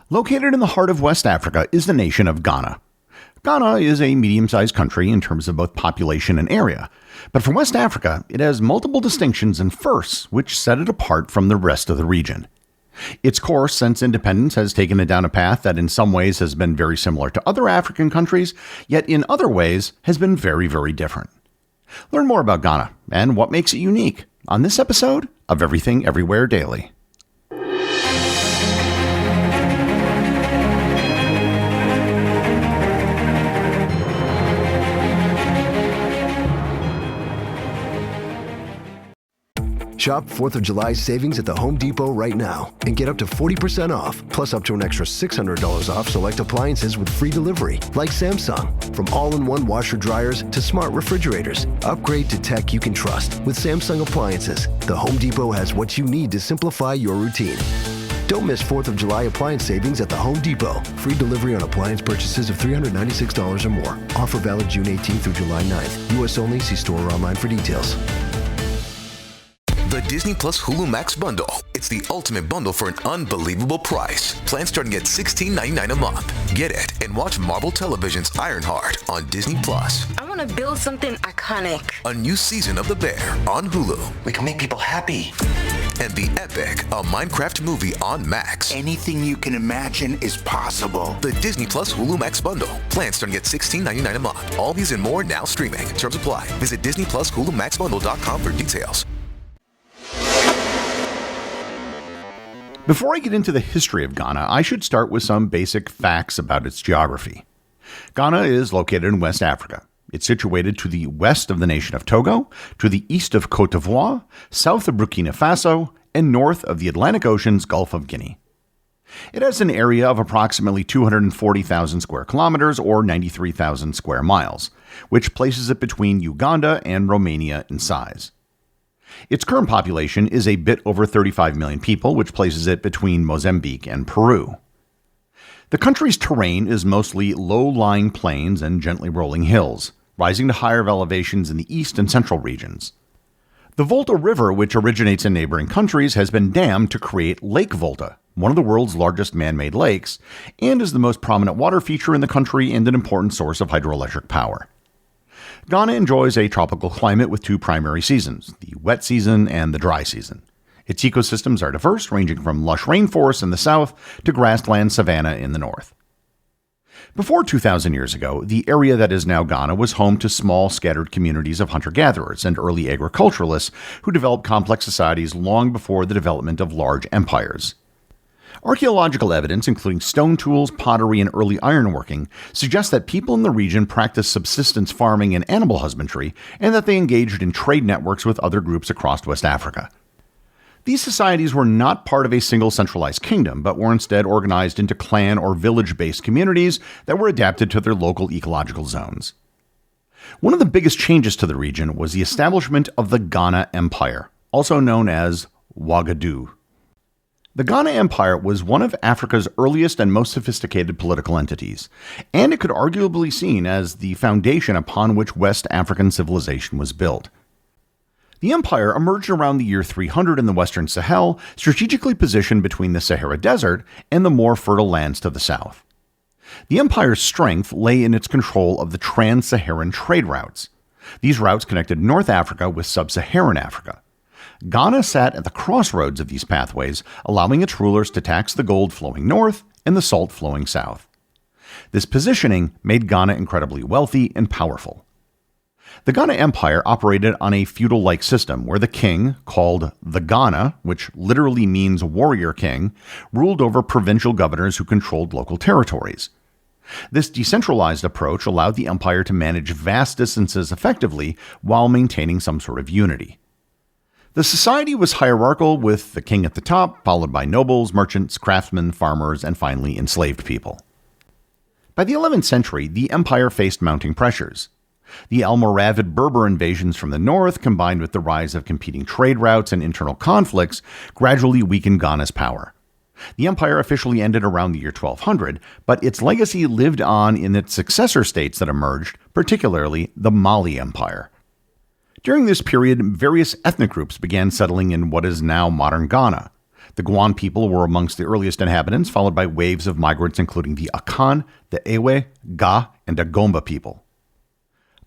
Located in the heart of West Africa is the nation of Ghana. Ghana is a medium-sized country in terms of both population and area, but for West Africa, it has multiple distinctions and firsts which set it apart from the rest of the region. Its course since independence has taken it down a path that in some ways has been very similar to other African countries, yet in other ways has been very, very different. Learn more about Ghana and what makes it unique on this episode of Everything Everywhere Daily. Shop 4th of July savings at the Home Depot right now and get up to 40% off, plus up to an extra $600 off select appliances with free delivery, like Samsung. From all-in-one washer dryers to smart refrigerators, upgrade to tech you can trust with Samsung appliances. The Home Depot has what you need to simplify your routine. Don't miss 4th of July appliance savings at the Home Depot. Free delivery on appliance purchases of $396 or more. Offer valid June 18th through July 9th. U.S. only. See store or online for details. The Disney Plus Hulu Max bundle. It's the ultimate bundle for an unbelievable price. Plans starting at $16.99 a month. Get it and watch Marvel Television's Ironheart on Disney Plus. I want to build something iconic. A new season of The Bear on Hulu. We can make people happy. And The Epic, a Minecraft movie on Max. Anything you can imagine is possible. The Disney Plus Hulu Max bundle. Plans starting at $16.99 a month. All these and more now streaming. Terms apply. Visit DisneyPlusHuluMaxBundle.com for details. Before I get into the history of Ghana, I should start with some basic facts about its geography. Ghana is located in West Africa. It's situated to the west of the nation of Togo, to the east of Côte d'Ivoire, south of Burkina Faso, and north of the Atlantic Ocean's Gulf of Guinea. It has an area of approximately 240,000 square kilometers or 93,000 square miles, which places it between Uganda and Romania in size. Its current population is a bit over 35 million people, which places it between Mozambique and Peru. The country's terrain is mostly low-lying plains and gently rolling hills, rising to higher elevations in the east and central regions. The Volta River, which originates in neighboring countries, has been dammed to create Lake Volta, one of the world's largest man-made lakes, and is the most prominent water feature in the country and an important source of hydroelectric power. Ghana enjoys a tropical climate with two primary seasons, the wet season and the dry season. Its ecosystems are diverse, ranging from lush rainforests in the south to grassland savanna in the north. Before 2,000 years ago, the area that is now Ghana was home to small, scattered communities of hunter-gatherers and early agriculturalists who developed complex societies long before the development of large empires. Archaeological evidence, including stone tools, pottery, and early ironworking, suggests that people in the region practiced subsistence farming and animal husbandry, and that they engaged in trade networks with other groups across West Africa. These societies were not part of a single centralized kingdom, but were instead organized into clan or village-based communities that were adapted to their local ecological zones. One of the biggest changes to the region was the establishment of the Ghana Empire, also known as Ouagadougou. The Ghana Empire was one of Africa's earliest and most sophisticated political entities, and it could arguably be seen as the foundation upon which West African civilization was built. The empire emerged around the year 300 in the Western Sahel, strategically positioned between the Sahara Desert and the more fertile lands to the south. The empire's strength lay in its control of the trans-Saharan trade routes. These routes connected North Africa with sub-Saharan Africa. Ghana sat at the crossroads of these pathways, allowing its rulers to tax the gold flowing north and the salt flowing south. This positioning made Ghana incredibly wealthy and powerful. The Ghana Empire operated on a feudal-like system where the king, called the Ghana, which literally means warrior king, ruled over provincial governors who controlled local territories. This decentralized approach allowed the empire to manage vast distances effectively while maintaining some sort of unity. The society was hierarchical, with the king at the top, followed by nobles, merchants, craftsmen, farmers, and finally enslaved people. By the 11th century, the empire faced mounting pressures. The Almoravid Berber invasions from the north, combined with the rise of competing trade routes and internal conflicts, gradually weakened Ghana's power. The empire officially ended around the year 1200, but its legacy lived on in its successor states that emerged, particularly the Mali Empire. During this period, various ethnic groups began settling in what is now modern Ghana. The Guan people were amongst the earliest inhabitants, followed by waves of migrants including the Akan, the Ewe, Ga, and Agomba people.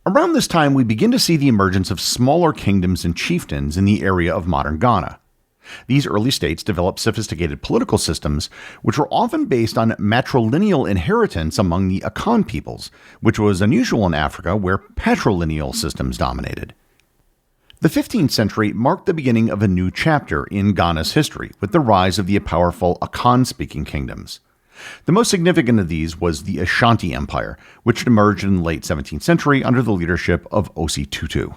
Around this time, we begin to see the emergence of smaller kingdoms and chieftains in the area of modern Ghana. These early states developed sophisticated political systems, which were often based on matrilineal inheritance among the Akan peoples, which was unusual in Africa where patrilineal systems dominated. The 15th century marked the beginning of a new chapter in Ghana's history with the rise of the powerful Akan-speaking kingdoms. The most significant of these was the Ashanti Empire, which emerged in the late 17th century under the leadership of Osei Tutu.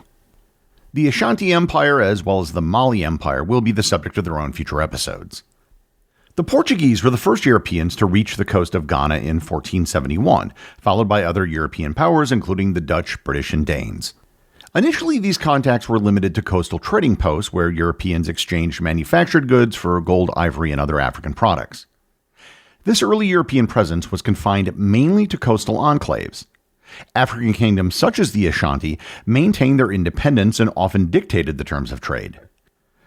The Ashanti Empire, as well as the Mali Empire, will be the subject of their own future episodes. The Portuguese were the first Europeans to reach the coast of Ghana in 1471, followed by other European powers including the Dutch, British, and Danes. Initially, these contacts were limited to coastal trading posts where Europeans exchanged manufactured goods for gold, ivory, and other African products. This early European presence was confined mainly to coastal enclaves. African kingdoms such as the Ashanti maintained their independence and often dictated the terms of trade.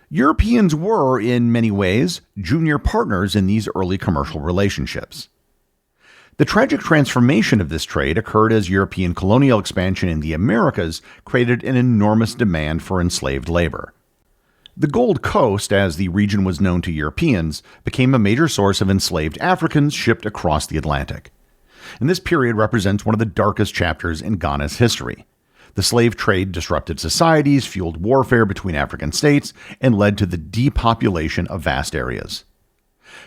Europeans were, in many ways, junior partners in these early commercial relationships. The tragic transformation of this trade occurred as European colonial expansion in the Americas created an enormous demand for enslaved labor. The Gold Coast, as the region was known to Europeans, became a major source of enslaved Africans shipped across the Atlantic. And this period represents one of the darkest chapters in Ghana's history. The slave trade disrupted societies, fueled warfare between African states, and led to the depopulation of vast areas.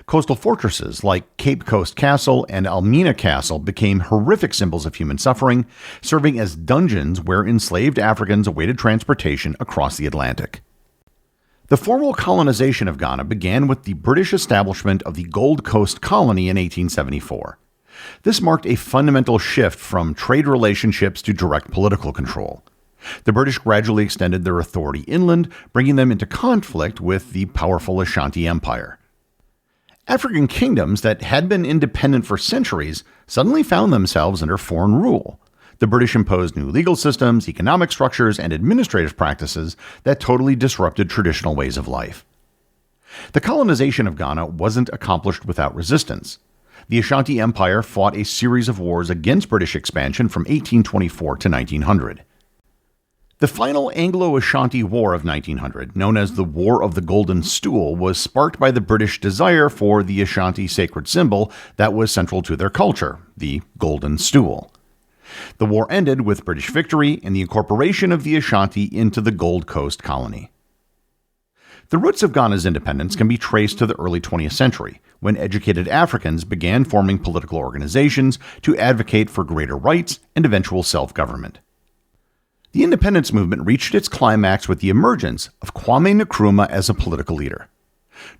Coastal fortresses like Cape Coast Castle and Almena Castle became horrific symbols of human suffering, serving as dungeons where enslaved Africans awaited transportation across the Atlantic. The formal colonization of Ghana began with the British establishment of the Gold Coast Colony in 1874. This marked a fundamental shift from trade relationships to direct political control. The British gradually extended their authority inland, bringing them into conflict with the powerful Ashanti Empire. African kingdoms that had been independent for centuries suddenly found themselves under foreign rule. The British imposed new legal systems, economic structures, and administrative practices that totally disrupted traditional ways of life. The colonization of Ghana wasn't accomplished without resistance. The Ashanti Empire fought a series of wars against British expansion from 1824 to 1900. The final Anglo-Ashanti War of 1900, known as the War of the Golden Stool, was sparked by the British desire for the Ashanti sacred symbol that was central to their culture, the Golden Stool. The war ended with British victory and the incorporation of the Ashanti into the Gold Coast Colony. The roots of Ghana's independence can be traced to the early 20th century, when educated Africans began forming political organizations to advocate for greater rights and eventual self-government. The independence movement reached its climax with the emergence of Kwame Nkrumah as a political leader.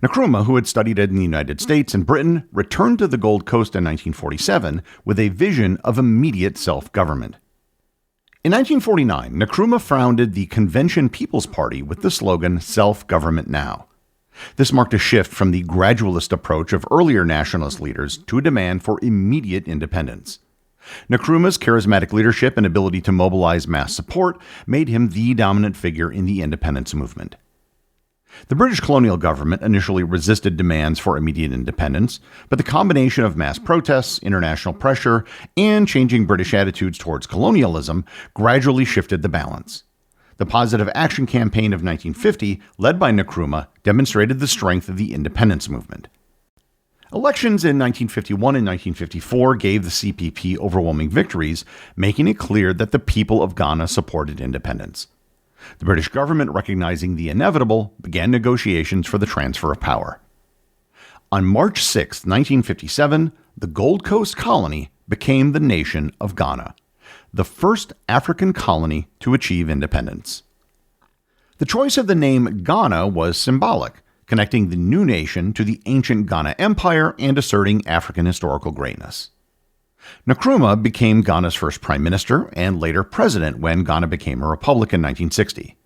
Nkrumah, who had studied in the United States and Britain, returned to the Gold Coast in 1947 with a vision of immediate self-government. In 1949, Nkrumah founded the Convention People's Party with the slogan, "Self-Government Now." This marked a shift from the gradualist approach of earlier nationalist leaders to a demand for immediate independence. Nkrumah's charismatic leadership and ability to mobilize mass support made him the dominant figure in the independence movement. The British colonial government initially resisted demands for immediate independence, but the combination of mass protests, international pressure, and changing British attitudes towards colonialism gradually shifted the balance. The Positive Action Campaign of 1950, led by Nkrumah, demonstrated the strength of the independence movement. Elections in 1951 and 1954 gave the CPP overwhelming victories, making it clear that the people of Ghana supported independence. The British government, recognizing the inevitable, began negotiations for the transfer of power. On March 6, 1957, the Gold Coast Colony became the nation of Ghana, the first African colony to achieve independence. The choice of the name Ghana was symbolic, connecting the new nation to the ancient Ghana Empire and asserting African historical greatness. Nkrumah became Ghana's first prime minister and later president when Ghana became a republic in 1960.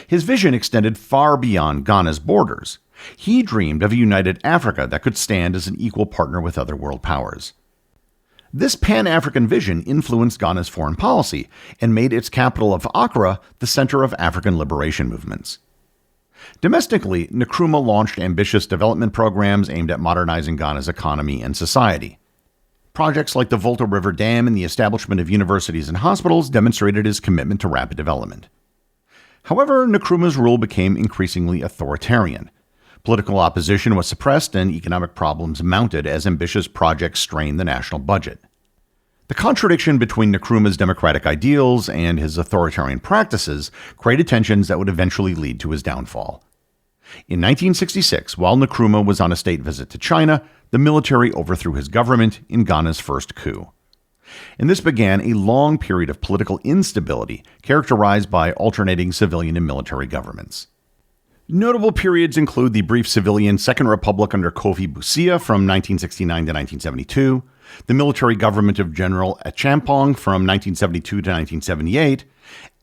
His vision extended far beyond Ghana's borders. He dreamed of a united Africa that could stand as an equal partner with other world powers. This Pan-African vision influenced Ghana's foreign policy and made its capital of Accra the center of African liberation movements. Domestically, Nkrumah launched ambitious development programs aimed at modernizing Ghana's economy and society. Projects like the Volta River Dam and the establishment of universities and hospitals demonstrated his commitment to rapid development. However, Nkrumah's rule became increasingly authoritarian. Political opposition was suppressed and economic problems mounted as ambitious projects strained the national budget. The contradiction between Nkrumah's democratic ideals and his authoritarian practices created tensions that would eventually lead to his downfall. In 1966, while Nkrumah was on a state visit to China, the military overthrew his government in Ghana's first coup. And this began a long period of political instability characterized by alternating civilian and military governments. Notable periods include the brief civilian Second Republic under Kofi Busia from 1969 to 1972, the military government of General Achampong from 1972 to 1978,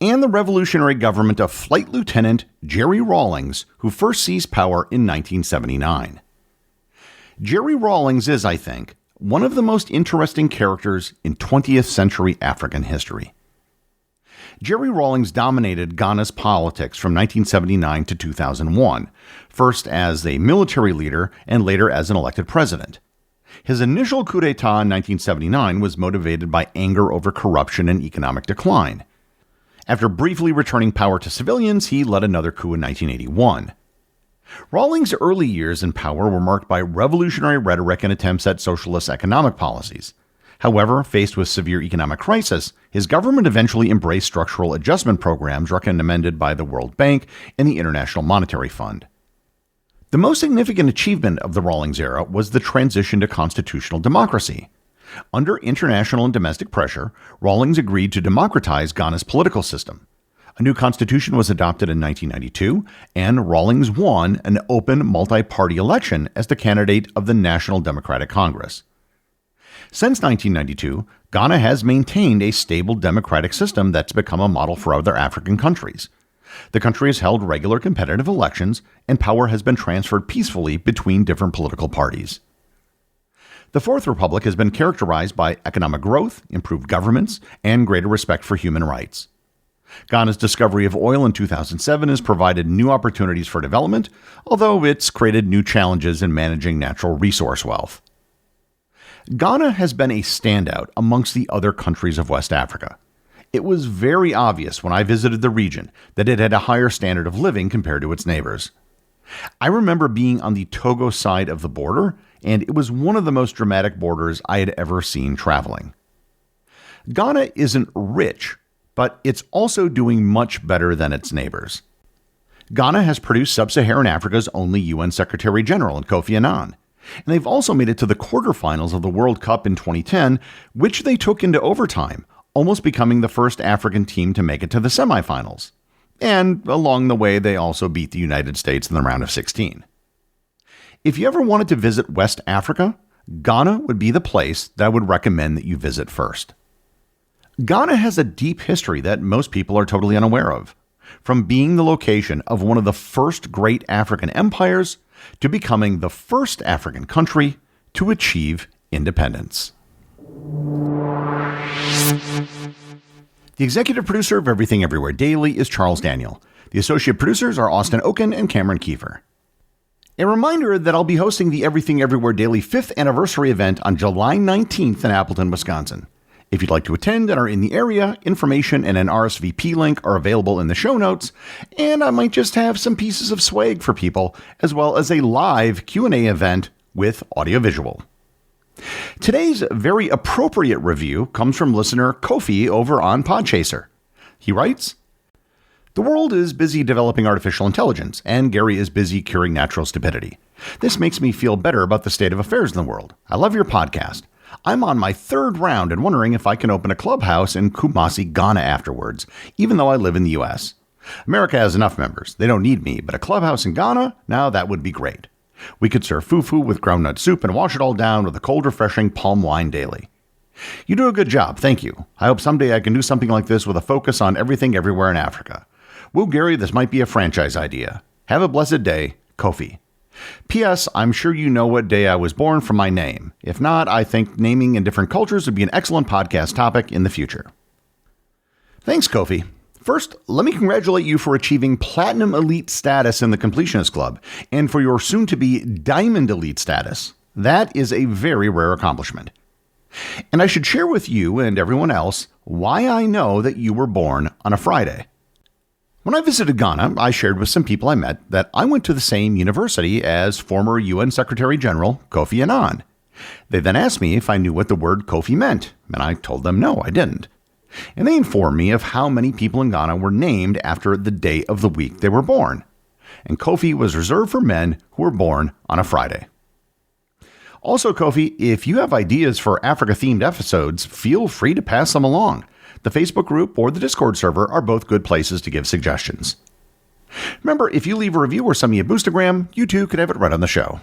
and the revolutionary government of Flight Lieutenant Jerry Rawlings, who first seized power in 1979. Jerry Rawlings is, I think, one of the most interesting characters in 20th century African history. Jerry Rawlings dominated Ghana's politics from 1979 to 2001, first as a military leader and later as an elected president. His initial coup d'etat in 1979 was motivated by anger over corruption and economic decline. After briefly returning power to civilians, he led another coup in 1981. Rawlings' early years in power were marked by revolutionary rhetoric and attempts at socialist economic policies. However, faced with severe economic crisis, his government eventually embraced structural adjustment programs recommended by the World Bank and the International Monetary Fund. The most significant achievement of the Rawlings era was the transition to constitutional democracy. Under international and domestic pressure, Rawlings agreed to democratize Ghana's political system. A new constitution was adopted in 1992, and Rawlings won an open multi-party election as the candidate of the National Democratic Congress. Since 1992, Ghana has maintained a stable democratic system that's become a model for other African countries. The country has held regular competitive elections, and power has been transferred peacefully between different political parties. The Fourth Republic has been characterized by economic growth, improved governments, and greater respect for human rights. Ghana's discovery of oil in 2007 has provided new opportunities for development, although it's created new challenges in managing natural resource wealth. Ghana has been a standout amongst the other countries of West Africa. It was very obvious when I visited the region that it had a higher standard of living compared to its neighbors. I remember being on the Togo side of the border, and it was one of the most dramatic borders I had ever seen traveling. Ghana isn't rich, but it's also doing much better than its neighbors. Ghana has produced Sub-Saharan Africa's only UN Secretary General in Kofi Annan, and they've also made it to the quarterfinals of the World Cup in 2010, which they took into overtime, almost becoming the first African team to make it to the semifinals. And along the way, they also beat the United States in the round of 16. If you ever wanted to visit West Africa, Ghana would be the place that I would recommend that you visit first. Ghana has a deep history that most people are totally unaware of, from being the location of one of the first great African empires to becoming the first African country to achieve independence. The executive producer of Everything Everywhere Daily is Charles Daniel. The associate producers are Austin Oken and Cameron Kiefer. A reminder that I'll be hosting the Everything Everywhere Daily 5th anniversary event on July 19th in Appleton, Wisconsin. If you'd like to attend and are in the area, information and an RSVP link are available in the show notes, and I might just have some pieces of swag for people, as well as a live Q&A event with audiovisual. Today's very appropriate review comes from listener Kofi over on Podchaser. He writes, "The world is busy developing artificial intelligence, and Gary is busy curing natural stupidity. This makes me feel better about the state of affairs in the world. I love your podcast. I'm on my third round and wondering if I can open a clubhouse in Kumasi, Ghana afterwards, even though I live in the US. America has enough members. They don't need me, but a clubhouse in Ghana? Now that would be great. We could serve fufu with groundnut soup and wash it all down with a cold, refreshing palm wine daily. You do a good job. Thank you. I hope someday I can do something like this with a focus on everything everywhere in Africa. Woo, Gary, this might be a franchise idea. Have a blessed day, Kofi. P.S. I'm sure you know what day I was born from my name. If not, I think naming in different cultures would be an excellent podcast topic in the future." Thanks, Kofi. First, let me congratulate you for achieving Platinum Elite status in the Completionist Club, and for your soon-to-be Diamond Elite status. That is a very rare accomplishment. And I should share with you and everyone else why I know that you were born on a Friday. When I visited Ghana, I shared with some people I met that I went to the same university as former UN Secretary General Kofi Annan. They then asked me if I knew what the word Kofi meant, and I told them no, I didn't. And they informed me of how many people in Ghana were named after the day of the week they were born. And Kofi was reserved for men who were born on a Friday. Also, Kofi, if you have ideas for Africa-themed episodes, feel free to pass them along. The Facebook group or the Discord server are both good places to give suggestions. Remember, if you leave a review or send me a boostagram, you too could have it right on the show.